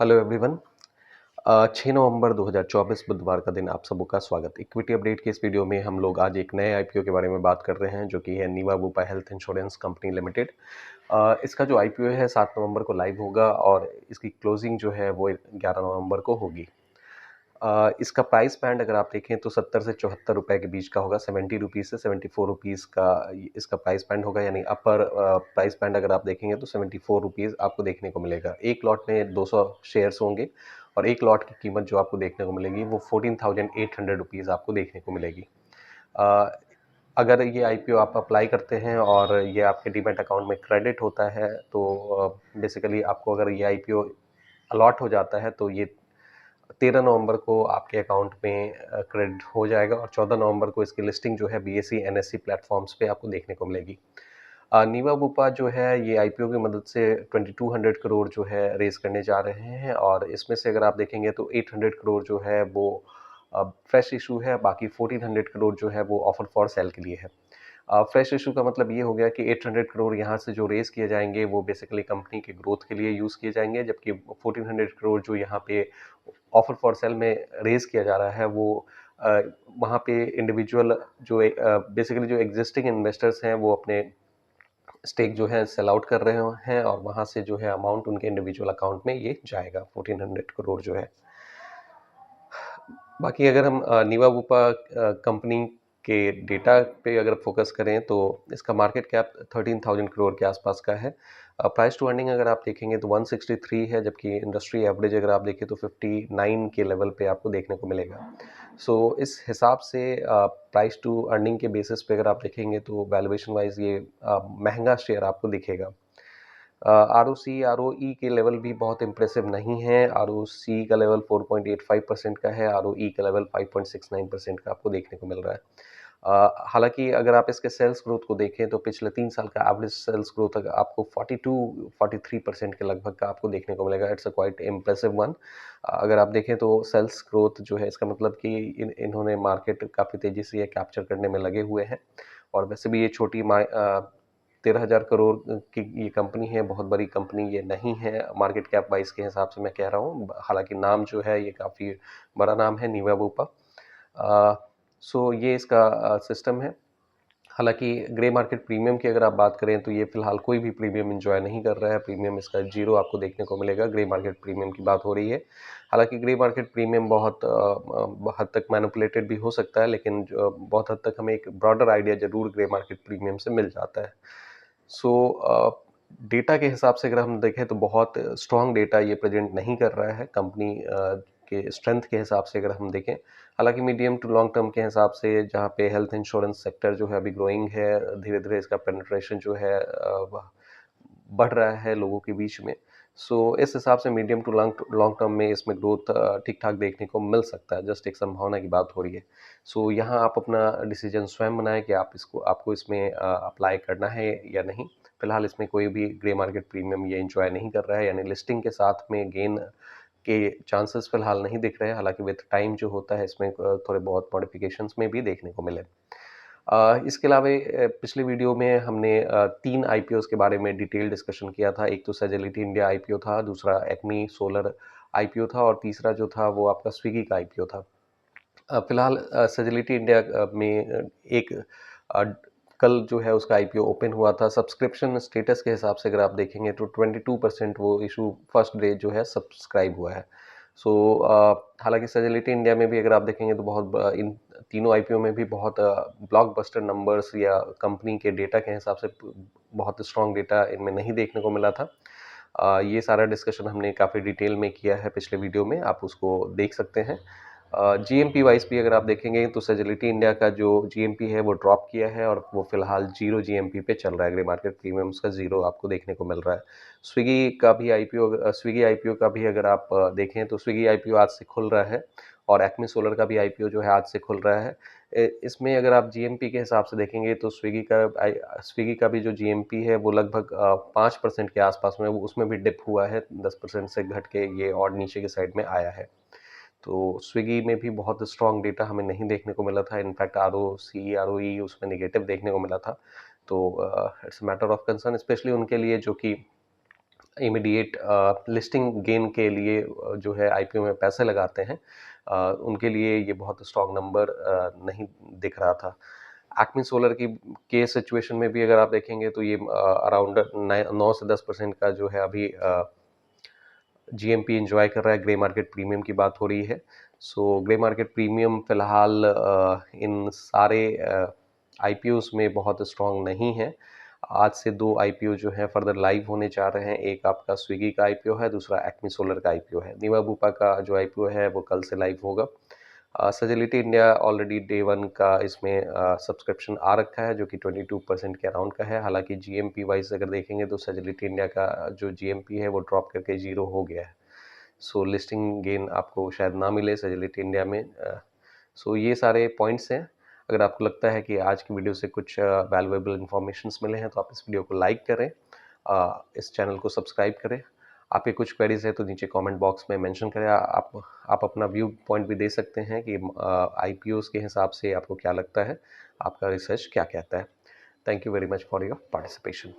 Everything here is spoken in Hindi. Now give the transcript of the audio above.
Hello everyone. 6 नवंबर 2024 बुधवार का दिन आप सबों का स्वागत। इक्विटी अपडेट के इस वीडियो में हम लोग आज एक नए आईपीओ के बारे में बात कर रहे हैं जो कि है Niva Bupa health insurance company limited. इसका जो आईपीओ है 7 नवंबर को लाइव होगा और इसकी क्लोजिंग जो है वो 11 नवंबर को होगी। इसका प्राइस बैंड अगर आप देखें तो 70 से 74 रुपए के बीच का होगा। 70 रुपीज़ से 74 रुपीज़ का इसका प्राइस बैंड होगा, यानी अपर प्राइस बैंड अगर आप देखेंगे तो 74 रुपीज़ आपको देखने को मिलेगा। एक लॉट में 200 शेयर्स होंगे और एक लॉट की कीमत जो आपको देखने को मिलेगी वो 14,800 रुपीज़ आपको देखने को मिलेगी। अ, अगर ये आईपीओ आप अप्लाई करते हैं और ये आपके डीमैट अकाउंट में क्रेडिट होता है तो बेसिकली आपको अगर ये आईपीओ अलॉट हो जाता है तो ये 13 नवंबर को आपके अकाउंट में क्रेडिट हो जाएगा और 14 नवंबर को इसकी लिस्टिंग जो है बीएसई एनएसई प्लेटफॉर्म्स पे आपको देखने को मिलेगी। नीवा बुपा जो है ये आईपीओ की मदद से 2200 करोड़ जो है रेज करने जा रहे हैं और इसमें से अगर आप देखेंगे तो 800 करोड़ जो है वो फ्रेश इशू है, बाकी 1400 करोड़ जो है वो ऑफर फॉर सेल के लिए है। फ्रेश इशू का मतलब ये हो गया कि 800 करोड़ यहाँ से जो रेज किए जाएंगे वो बेसिकली कंपनी के ग्रोथ के लिए यूज़ किए जाएंगे, जबकि 1400 करोड़ जो यहाँ पे ऑफर फॉर सेल में रेज किया जा रहा है वो वहाँ पे इंडिविजुअल जो बेसिकली जो एग्जिस्टिंग इन्वेस्टर्स हैं वो अपने स्टेक जो है सेल आउट कर रहे हैं और वहाँ से जो है अमाउंट उनके इंडिविजुअल अकाउंट में ये जाएगा 1400 करोड़ जो है। बाकी अगर हम नीवा बुपा कंपनी के डेटा पे अगर फोकस करें तो इसका मार्केट कैप 13,000 करोड़ के आसपास का है। प्राइस टू अर्निंग अगर आप देखेंगे तो 163 है, जबकि इंडस्ट्री एवरेज अगर आप देखें तो 59 के लेवल पे आपको देखने को मिलेगा। सो इस हिसाब से प्राइस टू अर्निंग के बेसिस पे अगर आप देखेंगे तो वैल्यूएशन वाइज ये महंगा शेयर आपको दिखेगा। आरओसी आरओई के लेवल भी बहुत इंप्रेसिव नहीं है। आरओसी का लेवल 4.85% का है, आरओई का लेवल 5.69% का आपको देखने को मिल रहा है। हालांकि अगर आप इसके सेल्स ग्रोथ को देखें तो पिछले 3 साल का एवरेज सेल्स ग्रोथ आपको 42-43% के लगभग का आपको देखने को मिलेगा। It's a quite impressive one. अगर आप देखें तो सेल्स ग्रोथ जो है इसका मतलब कि इन्होंने मार्केट काफ़ी तेज़ी से ये कैप्चर करने में लगे हुए हैं और वैसे भी ये 13,000 करोड़ की ये कंपनी है, बहुत बड़ी कंपनी ये नहीं है मार्केट कैप वाइज के हिसाब से मैं कह रहा हूँ। हालांकि नाम जो है ये काफ़ी बड़ा नाम है नीवा बुपा। सो ये इसका सिस्टम है। हालांकि ग्रे मार्केट प्रीमियम की अगर आप बात करें तो ये फिलहाल कोई भी प्रीमियम एंजॉय नहीं कर रहा है। प्रीमियम इसका जीरो आपको देखने को मिलेगा। ग्रे मार्केट प्रीमियम की बात हो रही है। हालांकि ग्रे मार्केट प्रीमियम बहुत हद तक मैनिपुलेटेड भी हो सकता है, लेकिन बहुत हद तक हमें एक ब्रॉडर आइडिया जरूर ग्रे मार्केट प्रीमियम से मिल जाता है। सो डेटा के हिसाब से अगर हम देखें तो बहुत स्ट्रॉन्ग डेटा ये प्रेजेंट नहीं कर रहा है कंपनी के स्ट्रेंथ के हिसाब से अगर हम देखें। हालांकि मीडियम टू लॉन्ग टर्म के हिसाब से जहाँ पे हेल्थ इंश्योरेंस सेक्टर जो है अभी ग्रोइंग है, धीरे धीरे इसका पेनिट्रेशन जो है बढ़ रहा है लोगों के बीच में। सो इस हिसाब से medium to long long term में इसमें ग्रोथ ठीक ठाक देखने को मिल सकता है। जस्ट एक संभावना की बात हो रही है। सो यहाँ आप अपना डिसीजन स्वयं बनाएं कि आपको इसमें अप्लाई करना है या नहीं। फिलहाल इसमें कोई भी ग्रे मार्केट प्रीमियम ये एंजॉय नहीं कर रहा है, यानी लिस्टिंग के साथ में गेन के चांसेस फिलहाल नहीं दिख रहे हैं। हालांकि विद टाइम जो होता है इसमें थोड़े बहुत मॉडिफिकेशंस में भी देखने को मिले। इसके अलावा पिछले वीडियो में हमने 3 आईपीओस के बारे में डिटेल डिस्कशन किया था। एक तो सेजेलिटी इंडिया आईपीओ था, दूसरा एक्मी सोलर आईपीओ था और तीसरा जो था वो आपका स्विगी का आईपीओ था। फिलहाल सेजेलिटी इंडिया में एक अ, कल जो है उसका आईपीओ ओपन हुआ था। सब्सक्रिप्शन स्टेटस के हिसाब से अगर आप देखेंगे तो 22% वो इशू फर्स्ट डे जो है सब्सक्राइब हुआ है। सो हालांकि सेजेलिटी इंडिया में भी अगर आप देखेंगे तो इन तीनों आईपीओ में भी बहुत ब्लॉकबस्टर नंबर्स या कंपनी के डेटा के हिसाब से बहुत स्ट्रॉन्ग डेटा इनमें नहीं देखने को मिला था। ये सारा डिस्कशन हमने काफ़ी डिटेल में किया है पिछले वीडियो में, आप उसको देख सकते हैं। जीएमपी वाइज भी अगर आप देखेंगे तो सेजेलिटी इंडिया का जो जीएमपी है वो ड्रॉप किया है और वो फिलहाल जीरो जीएमपी पे चल रहा है। ग्रे मार्केट प्रीमियम्स का जीरो आपको देखने को मिल रहा है। स्विगी आईपीओ का भी अगर आप देखें तो स्विगी आईपीओ आज से खुल रहा है और एक्मे सोलर का भी आईपीओ जो है आज से खुल रहा है। इसमें अगर आप जीएमपी के हिसाब से देखेंगे तो स्विगी का भी जो जीएमपी है वो लगभग 5% के आसपास में, वो उसमें भी डिप हुआ है। 10% से घट के ये और नीचे की साइड में आया है। तो स्विगी में भी बहुत स्ट्रॉन्ग डेटा हमें नहीं देखने को मिला था। इनफैक्ट आरओसी आरओई उसमें नेगेटिव देखने को मिला था। तो it's matter of concern specially उनके लिए जो कि इमीडिएट लिस्टिंग गेन के लिए जो है आईपीओ में पैसे लगाते हैं, उनके लिए ये बहुत स्ट्रॉन्ग नंबर नहीं दिख रहा था। एक्मे सोलर की के सिचुएशन में भी अगर आप देखेंगे तो ये अराउंड 9 से 10% का जो है अभी जीएमपी एंजॉय कर रहा है। ग्रे मार्केट प्रीमियम की बात हो रही है। सो ग्रे मार्केट प्रीमियम फिलहाल इन सारे आईपीओस में बहुत स्ट्रॉन्ग नहीं है। आज से 2 आईपीओ जो है फर्दर लाइव होने जा रहे हैं। एक आपका स्विगी का आईपीओ है, दूसरा एक्मे सोलर का आईपीओ है। नीवा बुपा का जो आईपीओ है वो कल से लाइव होगा। सजिलिटी इंडिया ऑलरेडी डे 1 का इसमें सब्सक्रिप्शन आ रखा है, जो कि 22% के अराउंड का है। हालांकि जीएमपी वाइज अगर देखेंगे तो सजिलिटी इंडिया का जो जीएमपी है वो ड्रॉप करके 0 हो गया है। सो लिस्टिंग गेन आपको शायद ना मिले सजिलिटी इंडिया में। सो ये सारे पॉइंट्स हैं। अगर आपको लगता है कि आज की वीडियो से कुछ वैल्यूएबल इन्फॉर्मेशंस मिले हैं तो आप इस वीडियो को लाइक करें, इस चैनल को सब्सक्राइब करें। आपके कुछ क्वेरीज है तो नीचे कमेंट बॉक्स में मेंशन करें। आप अपना व्यू पॉइंट भी दे सकते हैं कि आईपीओस के हिसाब से आपको क्या लगता है, आपका रिसर्च क्या कहता है। Thank you very much for your participation.